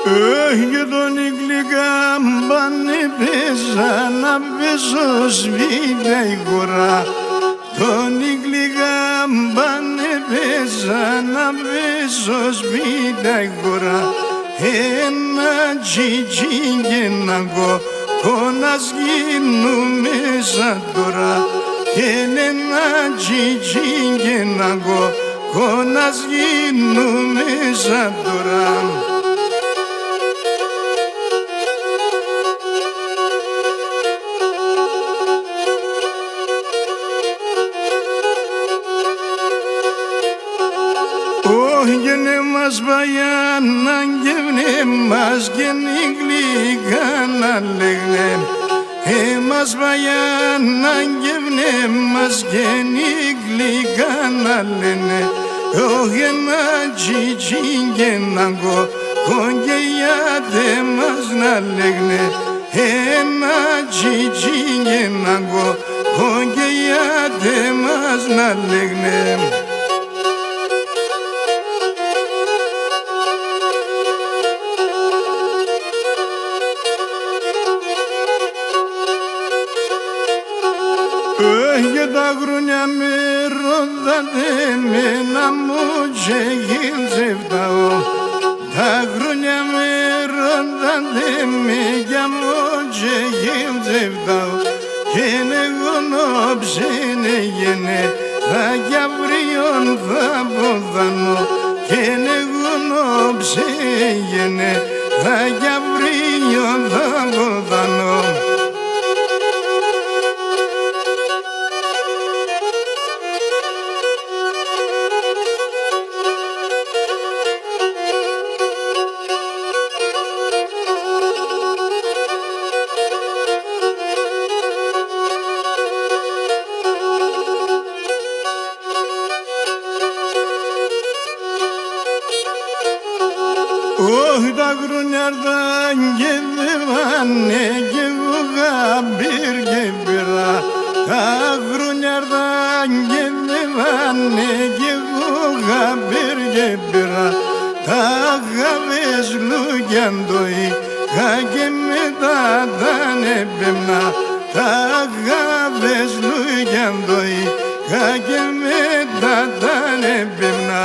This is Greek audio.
Γειτονή γλυκάμπανε πέσα να πέσω σπίτι η χώρα. Τον γλυκάμπανε πέσα να πέσω σπίτι η χώρα. Ένα τσιτσί και ένα κόνας γίνουμε σαν τώρα. Ένα τσιτσί και ένα κόνας γίνουμε σαν τώρα. Γένε μας баяна, γένε μας γένε γλυκά να λέγνε. Μας баяна, γένε μας γένε γλυκά να λένε. Ένα τσιτσί και ένα κογγελιάτε μας να λέγνε. Ένα τσιτσί και ένα κογγελιάτε μας να λέγνε. Για τα χρόνια με ρωτάτε εμένα μου και γυλζεύταω. Τα χρόνια με ρωτάτε με για μου και γυλζεύταω. Και εγώ νόψενε γενε θα κι αύριον θα ποδανώ. Και εγώ νόψενε γενε θα κι αύριον θα ποδανώ. Όχι τα χρόνια έρθαν και δεύανε κι εγώ γαμπήρ και πήρα. Τα χρόνια έρθαν και δεύανε κι εγώ γαμπήρ και πήρα. Τα γαβές λούκιαν το είχα και μετά τα νεπέμνα. Τα γαβές λούκιαν το είχα και μετά τα νεπέμνα.